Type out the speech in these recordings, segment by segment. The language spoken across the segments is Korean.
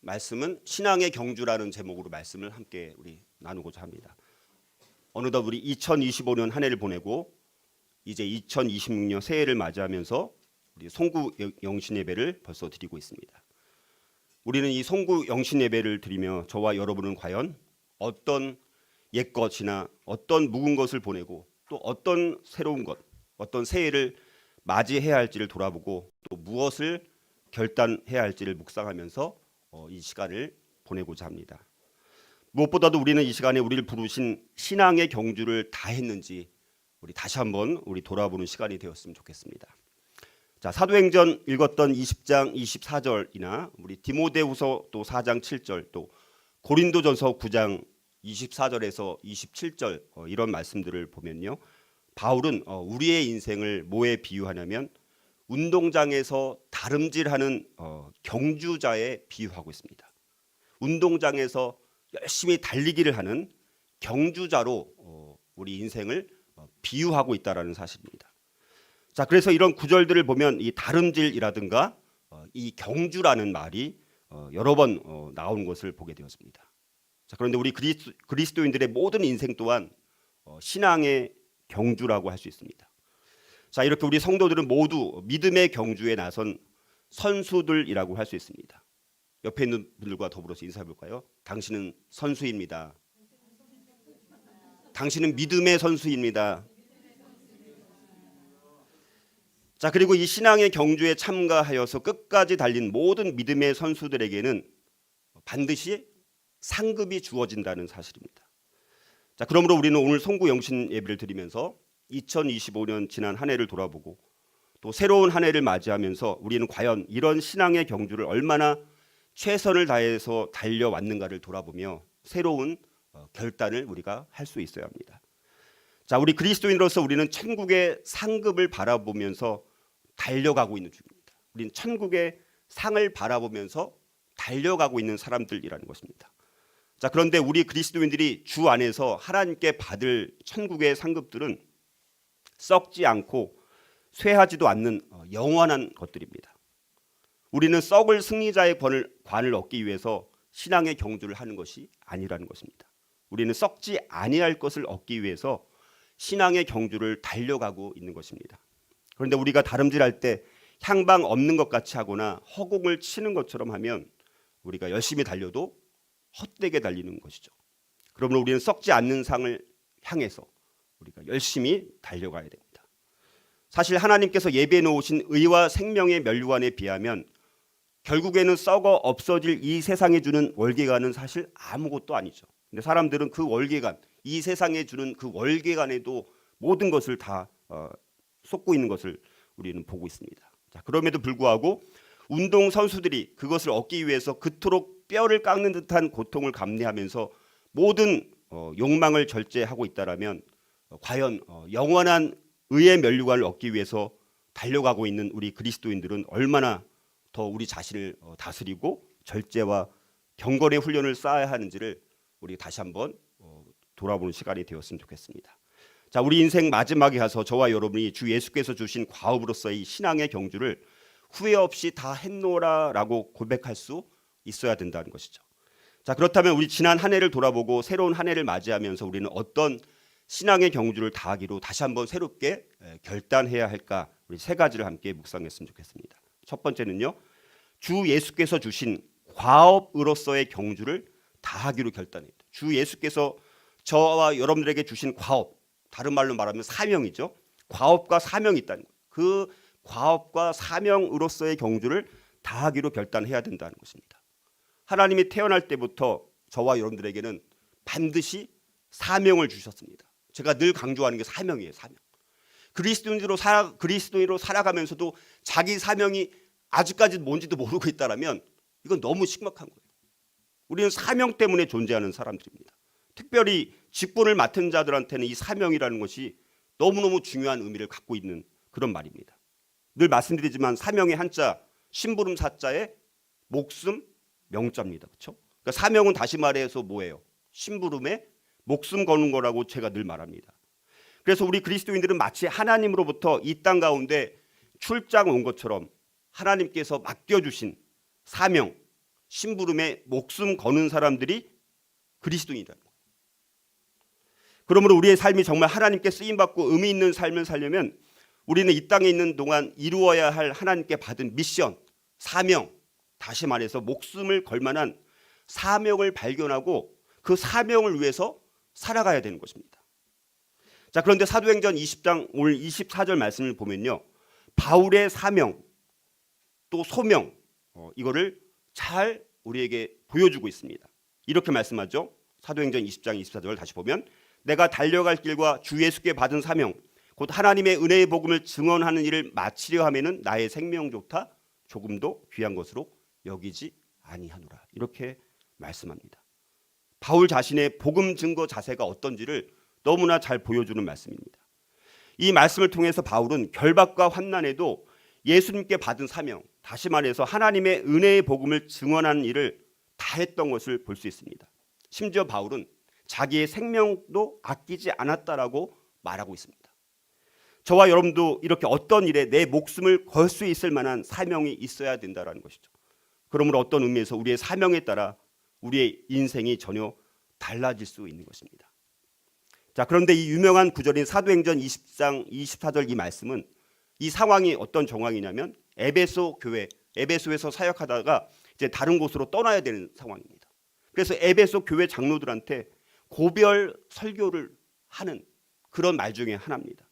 말씀은 신앙의 경주라는 제목으로 말씀을 함께 우리 나누고자 합니다. 어느덧 우리 2025년 한 해를 보내고 이제 2026년 새해를 맞이하면서 우리 송구 영신 예배를 벌써 드리고 있습니다. 우리는 이 송구 영신 예배를 드리며 저와 여러분은 과연 어떤 옛것이나 어떤 묵은 것을 보내고 또 어떤 새로운 것, 어떤 새해를 맞이해야 할지를 돌아보고 또 무엇을 결단해야 할지를 묵상하면서 이 시간을 보내고자 합니다. 무엇보다도 우리는 이 시간에 우리를 부르신 신앙의 경주를 다 했는지 우리 다시 한번 돌아보는 시간이 되었으면 좋겠습니다. 자, 사도행전 읽었던 20장 24절이나 우리 디모데후서 또 4장 7절 또 고린도전서 9장 24절에서 27절 이런 말씀들을 보면요. 바울은 우리의 인생을 뭐에 비유하냐면 운동장에서 다름질하는 경주자에 비유하고 있습니다. 운동장에서 열심히 달리기를 하는 경주자로 우리 인생을 비유하고 있다라는 사실입니다. 자, 그래서 이런 구절들을 보면 이 다름질이라든가 이 경주라는 말이 여러 번 나온 것을 보게 되었습니다. 자, 그런데 우리 그리스도인들의 모든 인생 또한 신앙의 경주라고 할 수 있습니다. 자, 이렇게 우리 성도들은 모두 믿음의 경주에 나선 선수들이라고 할 수 있습니다. 옆에 있는 분들과 더불어서 인사해 볼까요? 당신은 선수입니다. 당신은 믿음의 선수입니다. 자, 그리고 이 신앙의 경주에 참가하여서 끝까지 달린 모든 믿음의 선수들에게는 반드시 상급이 주어진다는 사실입니다. 자, 그러므로 우리는 오늘 송구 영신 예배를 드리면서 2025년 지난 한 해를 돌아보고 또 새로운 한 해를 맞이하면서 우리는 과연 이런 신앙의 경주를 얼마나 최선을 다해서 달려왔는가를 돌아보며 새로운 결단을 우리가 할 수 있어야 합니다. 자, 우리 그리스도인으로서 우리는 천국의 상급을 바라보면서 달려가고 있는 중입니다. 우리는 천국의 상을 바라보면서 달려가고 있는 사람들이라는 것입니다. 자, 그런데 우리 그리스도인들이 주 안에서 하나님께 받을 천국의 상급들은 썩지 않고 쇠하지도 않는 영원한 것들입니다. 우리는 썩을 승리자의 관을 얻기 위해서 신앙의 경주를 하는 것이 아니라는 것입니다. 우리는 썩지 아니할 것을 얻기 위해서 신앙의 경주를 달려가고 있는 것입니다. 그런데 우리가 다름질할 때 향방 없는 것 같이 하거나 허공을 치는 것처럼 하면 우리가 열심히 달려도 헛되게 달리는 것이죠. 그러므로 우리는 썩지 않는 상을 향해서 우리가 열심히 달려가야 됩니다. 사실 하나님께서 예비해 놓으신 의와 생명의 면류관에 비하면 결국에는 썩어 없어질 이 세상에 주는 월계관은 사실 아무것도 아니죠. 근데 사람들은 그 월계관, 이 세상에 주는 그 월계관에도 모든 것을 다 쏟고 있는 것을 우리는 보고 있습니다. 자, 그럼에도 불구하고 운동 선수들이 그것을 얻기 위해서 그토록 뼈를 깎는 듯한 고통을 감내하면서 모든 욕망을 절제하고 있다라면 과연 영원한 의의 면류관을 얻기 위해서 달려가고 있는 우리 그리스도인들은 얼마나 더 우리 자신을 다스리고 절제와 경건의 훈련을 쌓아야 하는지를 우리 다시 한번 돌아보는 시간이 되었으면 좋겠습니다. 자, 우리 인생 마지막에 가서 저와 여러분이 주 예수께서 주신 과업으로서의 신앙의 경주를 후회 없이 다 했노라라고 고백할 수 있어야 된다는 것이죠. 자, 그렇다면 우리 지난 한 해를 돌아보고 새로운 한 해를 맞이하면서 우리는 어떤 신앙의 경주를 다하기로 다시 한번 새롭게 결단해야 할까? 우리 세 가지를 함께 묵상했으면 좋겠습니다. 첫 번째는요, 주 예수께서 주신 과업으로서의 경주를 다하기로 결단해야 돼요. 주 예수께서 저와 여러분들에게 주신 과업, 다른 말로 말하면 사명이죠. 과업과 사명이 있다는 거예요. 그 과업과 사명으로서의 경주를 다하기로 결단해야 된다는 것입니다. 하나님이 태어날 때부터 저와 여러분들에게는 반드시 사명을 주셨습니다. 제가 늘 강조하는 게 사명이에요. 사명. 그리스도인으로 살아가면서도 자기 사명이 아직까지 뭔지도 모르고 있다라면 이건 너무 심각한 거예요. 우리는 사명 때문에 존재하는 사람들입니다. 특별히 직분을 맡은 자들한테는 이 사명이라는 것이 너무너무 중요한 의미를 갖고 있는 그런 말입니다. 늘 말씀드리지만 사명의 한자 심부름 사자에 목숨 명자입니다. 그렇죠? 그러니까 사명은 다시 말해서 뭐예요? 심부름에 목숨 거는 거라고 제가 늘 말합니다. 그래서 우리 그리스도인들은 마치 하나님으로부터 이 땅 가운데 출장 온 것처럼 하나님께서 맡겨주신 사명, 심부름에 목숨 거는 사람들이 그리스도인이라는 거예요. 그러므로 우리의 삶이 정말 하나님께 쓰임받고 의미 있는 삶을 살려면 우리는 이 땅에 있는 동안 이루어야 할 하나님께 받은 미션, 사명, 다시 말해서 목숨을 걸 만한 사명을 발견하고 그 사명을 위해서 살아가야 되는 것입니다. 자, 그런데 사도행전 20장 오늘 24절 말씀을 보면요, 바울의 사명 또 소명 이거를 잘 우리에게 보여주고 있습니다. 이렇게 말씀하죠. 사도행전 20장 24절 다시 보면 내가 달려갈 길과 주 예수께 받은 사명 곧 하나님의 은혜의 복음을 증언하는 일을 마치려 하면은 나의 생명조차 조금도 귀한 것으로 여기지 아니하노라. 이렇게 말씀합니다. 바울 자신의 복음 증거 자세가 어떤지를 너무나 잘 보여주는 말씀입니다. 이 말씀을 통해서 바울은 결박과 환난에도 예수님께 받은 사명, 다시 말해서 하나님의 은혜의 복음을 증언하는 일을 다 했던 것을 볼 수 있습니다. 심지어 바울은 자기의 생명도 아끼지 않았다라고 말하고 있습니다. 저와 여러분도 이렇게 어떤 일에 내 목숨을 걸 수 있을 만한 사명이 있어야 된다는 것이죠. 그러므로 어떤 의미에서 우리의 사명에 따라 우리의 인생이 전혀 달라질 수 있는 것입니다. 자, 그런데 이 유명한 구절인 사도행전 20장 24절 이 말씀은 이 상황이 어떤 정황이냐면 에베소 교회, 에베소에서 사역하다가 이제 다른 곳으로 떠나야 되는 상황입니다. 그래서 에베소 교회 장로들한테 고별 설교를 하는 그런 말 중에 하나입니다.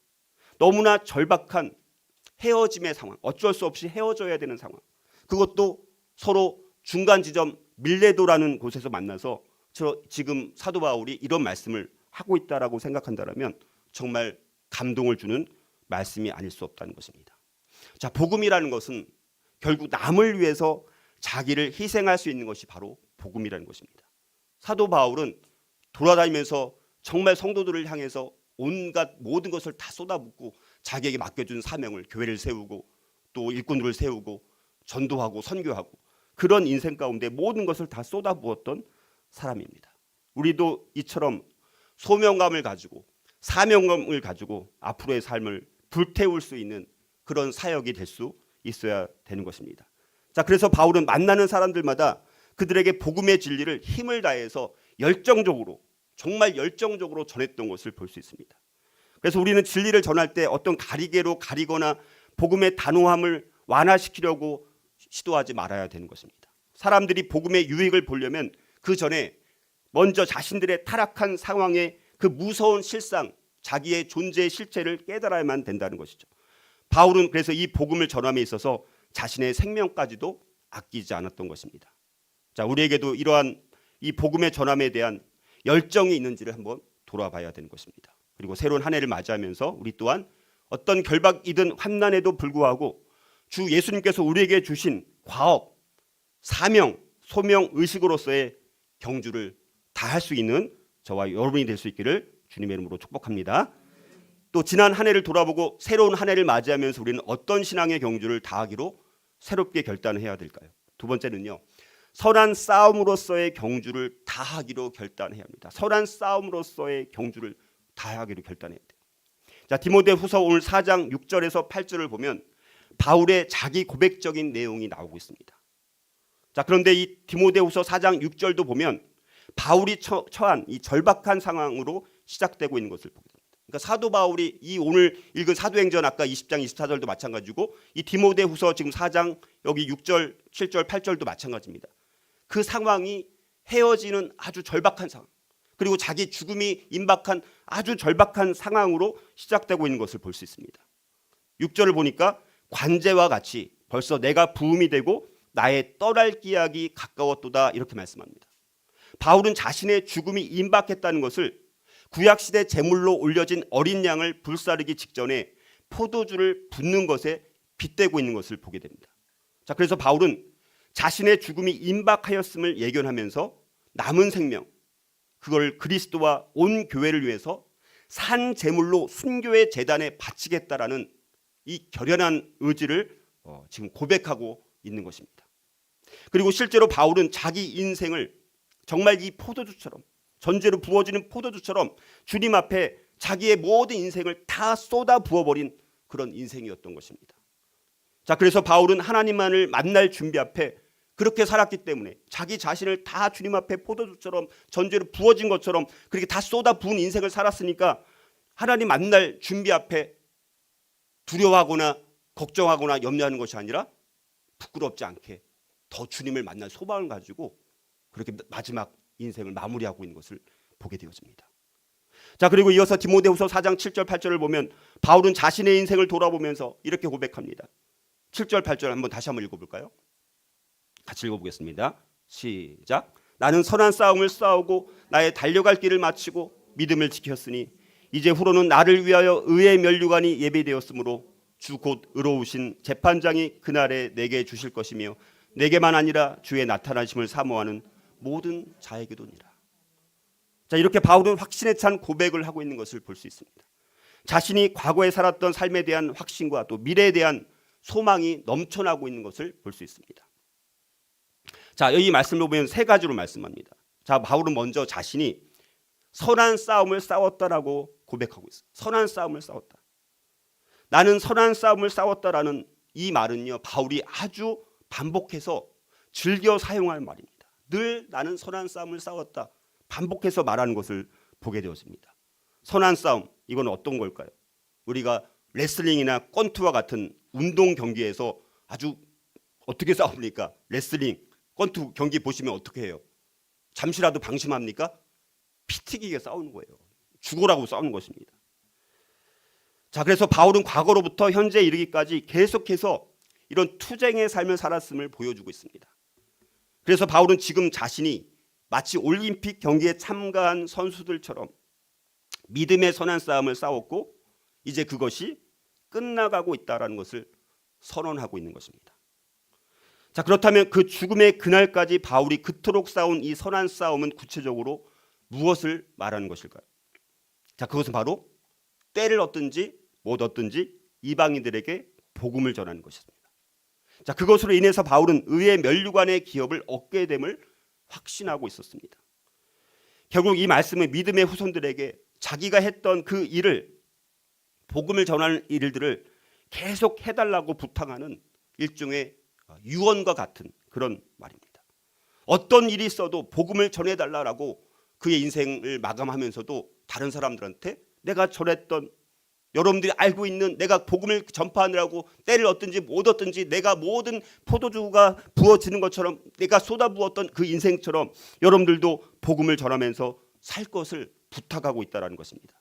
너무나 절박한 헤어짐의 상황, 어쩔 수 없이 헤어져야 되는 상황, 그것도 서로 중간 지점 밀레도라는 곳에서 만나서 지금 사도 바울이 이런 말씀을 하고 있다라고 생각한다면 정말 감동을 주는 말씀이 아닐 수 없다는 것입니다. 자, 복음이라는 것은 결국 남을 위해서 자기를 희생할 수 있는 것이 바로 복음이라는 것입니다. 사도 바울은 돌아다니면서 정말 성도들을 향해서 온갖 모든 것을 다 쏟아붓고 자기에게 맡겨준 사명을, 교회를 세우고 또 일꾼들을 세우고 전도하고 선교하고 그런 인생 가운데 모든 것을 다 쏟아부었던 사람입니다. 우리도 이처럼 소명감을 가지고 사명감을 가지고 앞으로의 삶을 불태울 수 있는 그런 사역이 될 수 있어야 되는 것입니다. 자, 그래서 바울은 만나는 사람들마다 그들에게 복음의 진리를 힘을 다해서 열정적으로, 정말 열정적으로 전했던 것을 볼 수 있습니다. 그래서 우리는 진리를 전할 때 어떤 가리개로 가리거나 복음의 단호함을 완화시키려고 시도하지 말아야 되는 것입니다. 사람들이 복음의 유익을 보려면 그 전에 먼저 자신들의 타락한 상황의 그 무서운 실상, 자기의 존재의 실체를 깨달아야만 된다는 것이죠. 바울은 그래서 이 복음을 전함에 있어서 자신의 생명까지도 아끼지 않았던 것입니다. 자, 우리에게도 이러한 이 복음의 전함에 대한 열정이 있는지를 한번 돌아봐야 되는 것입니다. 그리고 새로운 한 해를 맞이하면서 우리 또한 어떤 결박이든 환난에도 불구하고 주 예수님께서 우리에게 주신 과업, 사명, 소명, 의식으로서의 경주를 다할 수 있는 저와 여러분이 될 수 있기를 주님의 이름으로 축복합니다. 또 지난 한 해를 돌아보고 새로운 한 해를 맞이하면서 우리는 어떤 신앙의 경주를 다하기로 새롭게 결단해야 될까요? 두 번째는요, 선한 싸움으로서의 경주를 다하기로 결단해야 합니다. 선한 싸움으로서의 경주를 다하기로 결단해야 돼요. 자, 디모데후서 오늘 4장 6절에서 8절을 보면 바울의 자기 고백적인 내용이 나오고 있습니다. 자, 그런데 이 디모데후서 4장 6절도 보면 바울이 처한 이 절박한 상황으로 시작되고 있는 것을 보게 됩니다. 그러니까 사도 바울이 이 오늘 읽은 사도행전 아까 20장 24절도 마찬가지고 이 디모데후서 지금 4장 여기 6절, 7절, 8절도 마찬가지입니다. 그 상황이 헤어지는 아주 절박한 상황, 그리고 자기 죽음이 임박한 아주 절박한 상황으로 시작되고 있는 것을 볼 수 있습니다. 6절을 보니까 관제와 같이 벌써 내가 부음이 되고 나의 떠날 기약이 가까웠도다 이렇게 말씀합니다. 바울은 자신의 죽음이 임박했다는 것을 구약시대 제물로 올려진 어린 양을 불사르기 직전에 포도주를 붓는 것에 빗대고 있는 것을 보게 됩니다. 자, 그래서 바울은 자신의 죽음이 임박하였음을 예견하면서 남은 생명, 그걸 그리스도와 온 교회를 위해서 산 제물로 순교의 제단에 바치겠다라는 이 결연한 의지를 지금 고백하고 있는 것입니다. 그리고 실제로 바울은 자기 인생을 정말 이 포도주처럼, 전제로 부어지는 포도주처럼 주님 앞에 자기의 모든 인생을 다 쏟아 부어버린 그런 인생이었던 것입니다. 자, 그래서 바울은 하나님만을 만날 준비 앞에 그렇게 살았기 때문에 자기 자신을 다 주님 앞에 포도주처럼 전제로 부어진 것처럼 그렇게 다 쏟아 부은 인생을 살았으니까 하나님 만날 준비 앞에 두려워하거나 걱정하거나 염려하는 것이 아니라 부끄럽지 않게 더 주님을 만날 소망을 가지고 그렇게 마지막 인생을 마무리하고 있는 것을 보게 되어집니다. 자, 그리고 이어서 디모데후서 4장 7절 8절을 보면 바울은 자신의 인생을 돌아보면서 이렇게 고백합니다. 7절 8절 한번 다시 한번 읽어볼까요? 같이 읽어보겠습니다. 시작. 나는 선한 싸움을 싸우고 나의 달려갈 길을 마치고 믿음을 지켰으니 이제 후로는 나를 위하여 의의 면류관이 예비되었으므로 주 곧 의로우신 재판장이 그날에 내게 주실 것이며 내게만 아니라 주의 나타나심을 사모하는 모든 자에게도니라. 자, 이렇게 바울은 확신에 찬 고백을 하고 있는 것을 볼 수 있습니다. 자신이 과거에 살았던 삶에 대한 확신과 또 미래에 대한 소망이 넘쳐나고 있는 것을 볼 수 있습니다. 자, 이 말씀을 보면 세 가지로 말씀합니다. 자, 바울은 먼저 자신이 선한 싸움을 싸웠다라고 고백하고 있어요. 선한 싸움을 싸웠다. 나는 선한 싸움을 싸웠다라는 이 말은요, 바울이 아주 반복해서 즐겨 사용할 말입니다. 늘 나는 선한 싸움을 싸웠다. 반복해서 말하는 것을 보게 되었습니다. 선한 싸움, 이건 어떤 걸까요? 우리가 레슬링이나 권투와 같은 운동 경기에서 아주 어떻게 싸웁니까? 레슬링, 권투 경기 보시면 어떻게 해요? 잠시라도 방심합니까? 피 튀기게 싸우는 거예요. 죽으라고 싸우는 것입니다. 자, 그래서 바울은 과거로부터 현재에 이르기까지 계속해서 이런 투쟁의 삶을 살았음을 보여주고 있습니다. 그래서 바울은 지금 자신이 마치 올림픽 경기에 참가한 선수들처럼 믿음의 선한 싸움을 싸웠고 이제 그것이 끝나가고 있다는 것을 선언하고 있는 것입니다. 자, 그렇다면 그 죽음의 그날까지 바울이 그토록 싸운 이 선한 싸움은 구체적으로 무엇을 말하는 것일까요? 자, 그것은 바로 때를 얻든지 못 얻든지 이방인들에게 복음을 전하는 것입니다. 자, 그것으로 인해서 바울은 의의 면류관의 기업을 얻게 됨을 확신하고 있었습니다. 결국 이 말씀은 믿음의 후손들에게 자기가 했던 그 일을, 복음을 전하는 일들을 계속 해달라고 부탁하는 일종의 유언과 같은 그런 말입니다. 어떤 일이 있어도 복음을 전해달라고 그의 인생을 마감하면서도 다른 사람들한테 내가 전했던, 여러분들이 알고 있는 내가 복음을 전파하느라고 때를 얻든지 못 얻든지 내가 모든 포도주가 부어지는 것처럼 내가 쏟아부었던 그 인생처럼 여러분들도 복음을 전하면서 살 것을 부탁하고 있다는 것입니다.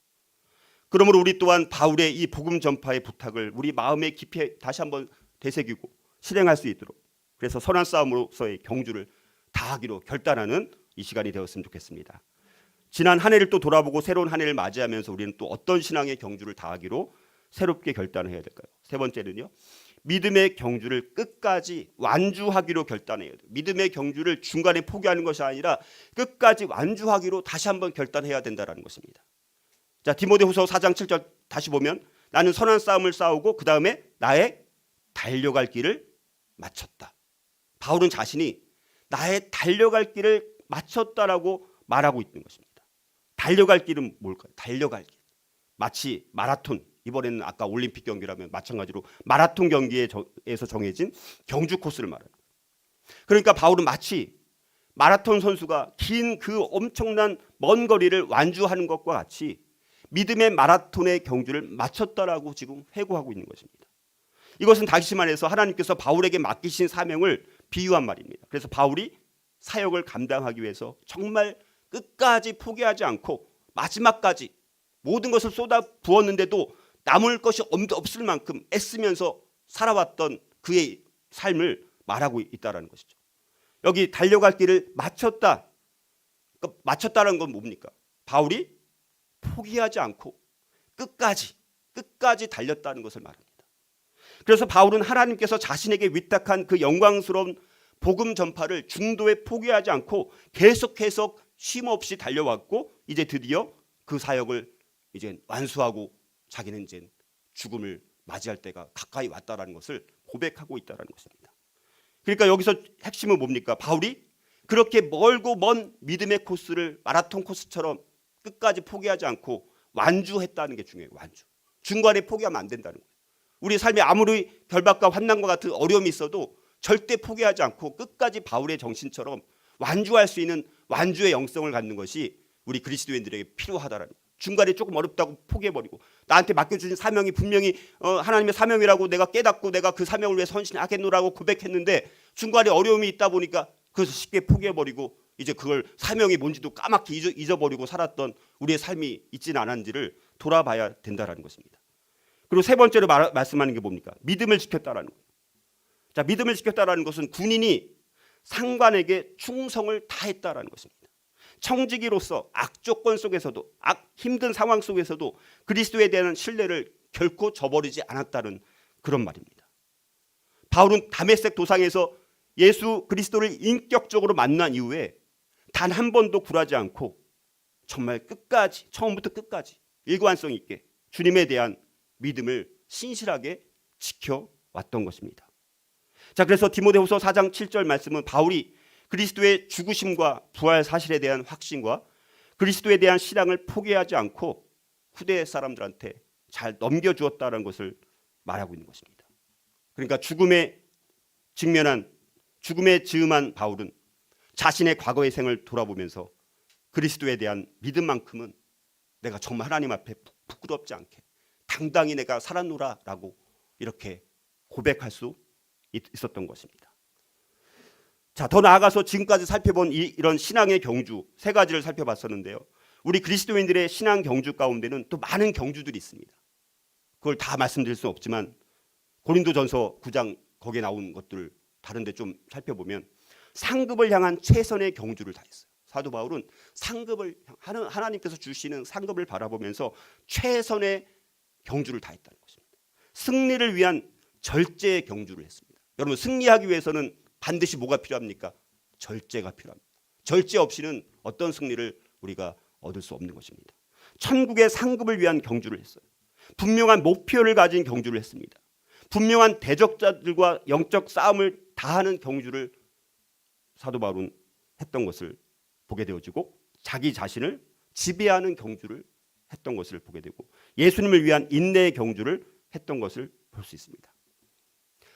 그러므로 우리 또한 바울의 이 복음 전파의 부탁을 우리 마음에 깊이 다시 한번 되새기고 실행할 수 있도록, 그래서 선한 싸움으로서의 경주를 다하기로 결단하는 이 시간이 되었으면 좋겠습니다. 지난 한 해를 또 돌아보고 새로운 한 해를 맞이하면서 우리는 또 어떤 신앙의 경주를 다하기로 새롭게 결단을 해야 될까요? 세 번째는요, 믿음의 경주를 끝까지 완주하기로 결단해야 돼요. 믿음의 경주를 중간에 포기하는 것이 아니라 끝까지 완주하기로 다시 한번 결단해야 된다는 것입니다. 자, 디모데후서 4장 7절 다시 보면 나는 선한 싸움을 싸우고 그 다음에 나의 달려갈 길을 마쳤다. 바울은 자신이 나의 달려갈 길을 마쳤다라고 말하고 있는 것입니다. 달려갈 길은 뭘까요? 달려갈 길. 마치 마라톤, 이번에는 아까 올림픽 경기라면 마찬가지로 마라톤 경기에서 정해진 경주 코스를 말하는 거예요. 그러니까 바울은 마치 마라톤 선수가 긴 그 엄청난 먼 거리를 완주하는 것과 같이 믿음의 마라톤의 경주를 마쳤다라고 지금 회고하고 있는 것입니다. 이것은 다시 말해서 하나님께서 바울에게 맡기신 사명을 비유한 말입니다. 그래서 바울이 사역을 감당하기 위해서 정말 끝까지 포기하지 않고 마지막까지 모든 것을 쏟아 부었는데도 남을 것이 없을 만큼 애쓰면서 살아왔던 그의 삶을 말하고 있다는 것이죠. 여기 달려갈 길을 마쳤다. 그러니까 마쳤다는 건 뭡니까? 바울이 포기하지 않고 끝까지 달렸다는 것을 말합니다. 그래서 바울은 하나님께서 자신에게 위탁한 그 영광스러운 복음 전파를 중도에 포기하지 않고 계속해서 쉼없이 달려왔고 이제 드디어 그 사역을 이제 완수하고 자기는 이제 죽음을 맞이할 때가 가까이 왔다라는 것을 고백하고 있다는 것입니다. 그러니까 여기서 핵심은 뭡니까? 바울이 그렇게 멀고 먼 믿음의 코스를 마라톤 코스처럼 끝까지 포기하지 않고 완주했다는 게 중요해요. 완주. 중간에 포기하면 안 된다는 거예요. 우리 삶에 아무리 결박과 환난과 같은 어려움이 있어도 절대 포기하지 않고 끝까지 바울의 정신처럼 완주할 수 있는 완주의 영성을 갖는 것이 우리 그리스도인들에게 필요하다라는 거예요. 중간에 조금 어렵다고 포기해버리고 나한테 맡겨주신 사명이 분명히 하나님의 사명이라고 내가 깨닫고 내가 그 사명을 위해 헌신하겠노라고 고백했는데 중간에 어려움이 있다 보니까 그것을 쉽게 포기해버리고 이제 그걸 사명이 뭔지도 까맣게 잊어버리고 살았던 우리의 삶이 있지는 않은지를 돌아봐야 된다는 것입니다. 그리고 세 번째로 말씀하는 게 뭡니까? 믿음을 지켰다라는 거예요. 자, 믿음을 지켰다라는 것은 군인이 상관에게 충성을 다했다라는 것입니다. 청지기로서 악조건 속에서도 힘든 상황 속에서도 그리스도에 대한 신뢰를 결코 저버리지 않았다는 그런 말입니다. 바울은 다메섹 도상에서 예수 그리스도를 인격적으로 만난 이후에 단 한 번도 굴하지 않고 정말 끝까지 처음부터 끝까지 일관성 있게 주님에 대한 믿음을 신실하게 지켜왔던 것입니다. 자, 그래서 디모데후서 4장 7절 말씀은 바울이 그리스도의 죽으심과 부활 사실에 대한 확신과 그리스도에 대한 신앙을 포기하지 않고 후대 사람들한테 잘 넘겨주었다는 것을 말하고 있는 것입니다. 그러니까 죽음에 즈음한 바울은 자신의 과거의 생을 돌아보면서 그리스도에 대한 믿음만큼은 내가 정말 하나님 앞에 부끄럽지 않게 당당히 내가 살았노라라고 이렇게 고백할 수 있었던 것입니다. 자, 더 나아가서 지금까지 살펴본 이런 신앙의 경주 세 가지를 살펴봤었는데요. 우리 그리스도인들의 신앙 경주 가운데는 또 많은 경주들이 있습니다. 그걸 다 말씀드릴 수는 없지만 고린도전서 9장 거기에 나온 것들 다른 데 좀 살펴보면 상급을 향한 최선의 경주를 다 했어요. 사도 바울은 상급을 하나님께서 주시는 상급을 바라보면서 최선의 경주를 다 했다는 것입니다. 승리를 위한 절제의 경주를 했습니다. 여러분, 승리하기 위해서는 반드시 뭐가 필요합니까? 절제가 필요합니다. 절제 없이는 어떤 승리를 우리가 얻을 수 없는 것입니다. 천국의 상급을 위한 경주를 했어요. 분명한 목표를 가진 경주를 했습니다. 분명한 대적자들과 영적 싸움을 다하는 경주를 사도 바울은 했던 것을 보게 되어지고 자기 자신을 지배하는 경주를 했던 것을 보게 되고 예수님을 위한 인내의 경주를 했던 것을 볼 수 있습니다.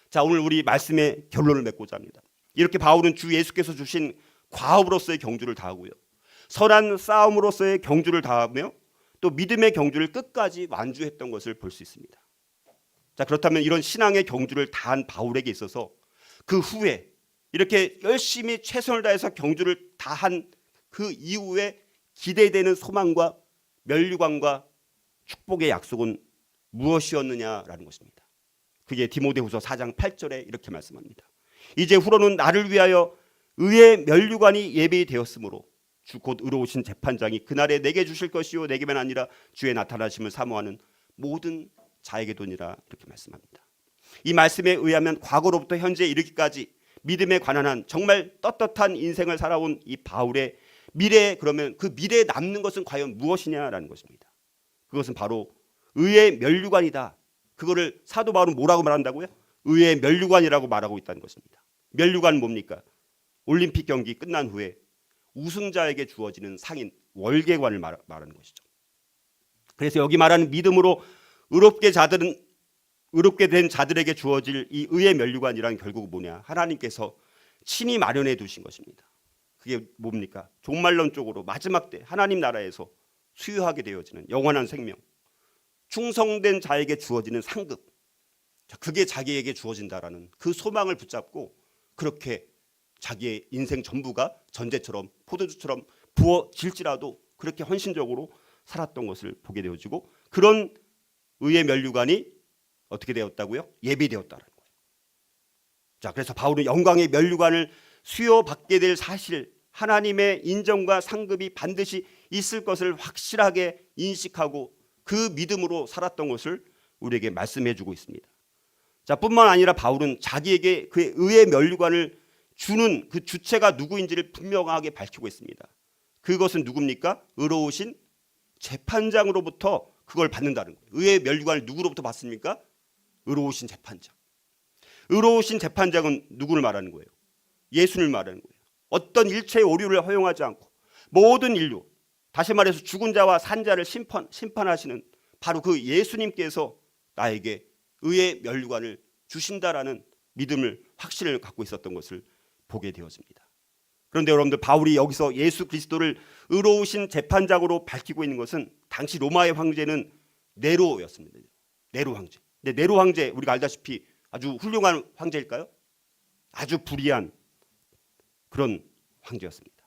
자, 오늘 우리 말씀의 결론을 맺고자 합니다. 이렇게 바울은 주 예수께서 주신 과업으로서의 경주를 다하고요, 선한 싸움으로서의 경주를 다하며 또 믿음의 경주를 끝까지 완주했던 것을 볼 수 있습니다. 자, 그렇다면 이런 신앙의 경주를 다한 바울에게 있어서 그 후에 이렇게 열심히 최선을 다해서 경주를 다한 그 이후에 기대되는 소망과 면류관과 축복의 약속은 무엇이었느냐라는 것입니다. 그게 디모데후서 4장 8절에 이렇게 말씀합니다. 이제 후로는 나를 위하여 의의 면류관이 예비되었으므로 주 곧 의로우신 재판장이 그날에 내게 주실 것이요 내게만 아니라 주의 나타나심을 사모하는 모든 자에게도니라 이렇게 말씀합니다. 이 말씀에 의하면 과거로부터 현재에 이르기까지 믿음에 관한 한 정말 떳떳한 인생을 살아온 이 바울의 미래에, 그러면 그 미래에 남는 것은 과연 무엇이냐라는 것입니다. 그것은 바로 의의 면류관이다. 그거를 사도 바울은 뭐라고 말한다고요? 의의 면류관이라고 말하고 있다는 것입니다. 면류관은 뭡니까? 올림픽 경기 끝난 후에 우승자에게 주어지는 상인 월계관을 말하는 것이죠. 그래서 여기 말하는 믿음으로 의롭게 된 자들에게 주어질 이 의의 면류관이란 결국 뭐냐? 하나님께서 친히 마련해 두신 것입니다. 그게 뭡니까? 종말론 쪽으로 마지막 때 하나님 나라에서 수유하게 되어지는 영원한 생명, 충성된 자에게 주어지는 상급, 그게 자기에게 주어진다라는 그 소망을 붙잡고 그렇게 자기의 인생 전부가 전제처럼 포도주처럼 부어질지라도 그렇게 헌신적으로 살았던 것을 보게 되어지고 그런 의의 면류관이 어떻게 되었다고요? 예비되었다는 거예요. 자, 그래서 바울은 영광의 면류관을 수여받게 될 사실, 하나님의 인정과 상급이 반드시 있을 것을 확실하게 인식하고 그 믿음으로 살았던 것을 우리에게 말씀해 주고 있습니다. 자, 뿐만 아니라 바울은 자기에게 그의 의의 면류관을 주는 그 주체가 누구인지를 분명하게 밝히고 있습니다. 그것은 누굽니까? 의로우신 재판장으로부터 그걸 받는다는 거예요. 의의 면류관을 누구로부터 받습니까? 의로우신 재판장. 의로우신 재판장은 누구를 말하는 거예요? 예수님을 말하는 거예요. 어떤 일체의 오류를 허용하지 않고 모든 인류, 다시 말해서 죽은 자와 산 자를 심판하시는 바로 그 예수님께서 나에게 의의 면류관을 주신다라는 믿음을 확신을 갖고 있었던 것을 보게 되었습니다. 그런데 여러분들, 바울이 여기서 예수 그리스도를 의로우신 재판장으로 밝히고 있는 것은 당시 로마의 황제는 네로였습니다. 네로 황제. 근데 네로 황제, 우리가 알다시피 아주 훌륭한 황제일까요? 아주 불의한 그런 황제였습니다.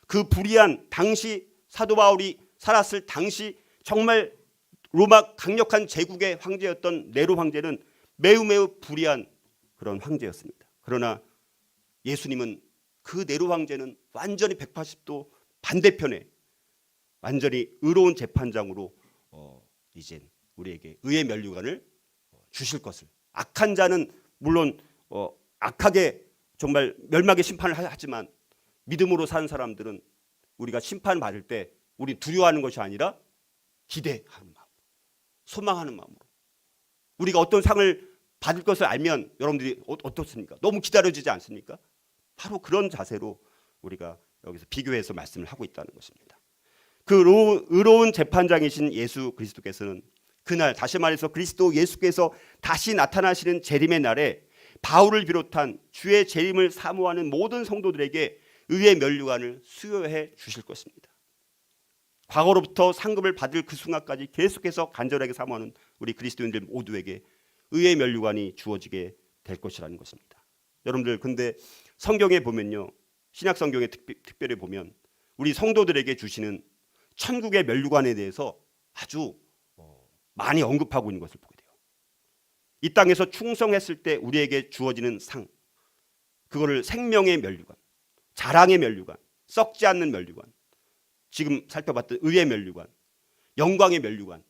그 불의한 당시 사도 바울이 살았을 당시 정말 로마 강력한 제국의 황제였던 네로 황제는 매우 불의한 그런 황제였습니다. 그러나 예수님은 그 네로 황제는 완전히 180도 반대편에 완전히 의로운 재판장으로 이젠 우리에게 의의 면류관을 주실 것을, 악한 자는 물론 악하게 정말 멸망의 심판을 하지만 믿음으로 사는 사람들은 우리가 심판받을 때 우리 두려워하는 것이 아니라 기대하는 마음, 소망하는 마음으로, 우리가 어떤 상을 받을 것을 알면 여러분들이 어떻습니까? 너무 기다려지지 않습니까? 바로 그런 자세로 우리가 여기서 비교해서 말씀을 하고 있다는 것입니다. 그 의로운 재판장이신 예수 그리스도께서는 그날, 다시 말해서 그리스도 예수께서 다시 나타나시는 재림의 날에 바울을 비롯한 주의 재림을 사모하는 모든 성도들에게 의의 면류관을 수여해 주실 것입니다. 과거로부터 상급을 받을 그 순간까지 계속해서 간절하게 사모하는 우리 그리스도인들 모두에게 의의 면류관이 주어지게 될 것이라는 것입니다. 여러분들, 근데 성경에 보면요, 신약 성경에 특별히 보면 우리 성도들에게 주시는 천국의 면류관에 대해서 아주 많이 언급하고 있는 것을 보게 돼요. 이 땅에서 충성했을 때 우리에게 주어지는 상, 그거를 생명의 면류관, 자랑의 면류관, 썩지 않는 면류관, 지금 살펴봤던 의의 면류관, 영광의 면류관,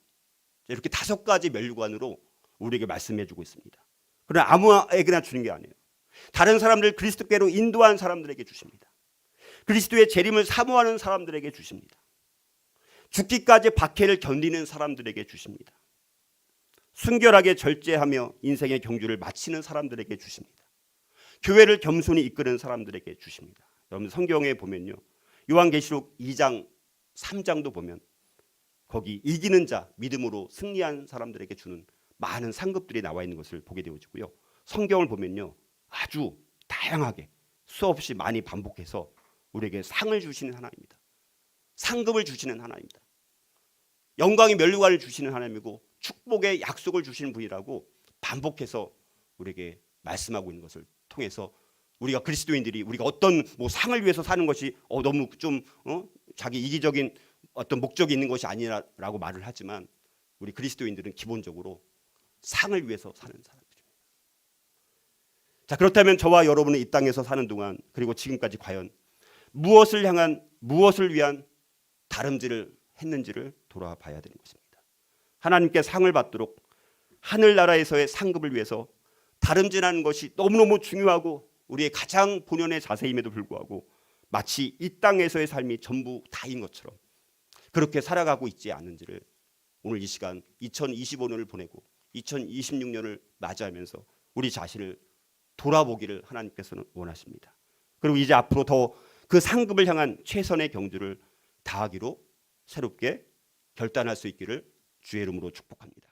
이렇게 5가지 면류관으로 우리에게 말씀해주고 있습니다. 그러나 아무에게나 주는 게 아니에요. 다른 사람들 그리스도께로 인도한 사람들에게 주십니다. 그리스도의 재림을 사모하는 사람들에게 주십니다. 죽기까지 박해를 견디는 사람들에게 주십니다. 순결하게 절제하며 인생의 경주를 마치는 사람들에게 주십니다. 교회를 겸손히 이끄는 사람들에게 주십니다. 여러분, 성경에 보면요, 요한계시록 2장 3장도 보면 거기 이기는 자, 믿음으로 승리한 사람들에게 주는 많은 상급들이 나와 있는 것을 보게 되어지고요. 성경을 보면요, 아주 다양하게 수없이 많이 반복해서 우리에게 상을 주시는 하나님입니다. 상급을 주시는 하나님입니다. 영광의 면류관을 주시는 하나님이고 축복의 약속을 주시는 분이라고 반복해서 우리에게 말씀하고 있는 것을 통해서 우리가 그리스도인들이 우리가 어떤 상을 위해서 사는 것이 너무 좀 자기 이기적인 어떤 목적이 있는 것이 아니라고 말을 하지만 우리 그리스도인들은 기본적으로 상을 위해서 사는 사람들입니다. 자, 그렇다면 저와 여러분은 이 땅에서 사는 동안 그리고 지금까지 과연 무엇을 위한 다름질을 했는지를 돌아봐야 되는 것입니다. 하나님께 상을 받도록 하늘나라에서의 상급을 위해서 다름질하는 것이 너무너무 중요하고 우리의 가장 본연의 자세임에도 불구하고 마치 이 땅에서의 삶이 전부 다인 것처럼 그렇게 살아가고 있지 않은지를 오늘 이 시간 2025년을 보내고 2026년을 맞이하면서 우리 자신을 돌아보기를 하나님께서는 원하십니다. 그리고 이제 앞으로 더 그 상급을 향한 최선의 경주를 다하기로 새롭게 결단할 수 있기를 주의 이름으로 축복합니다.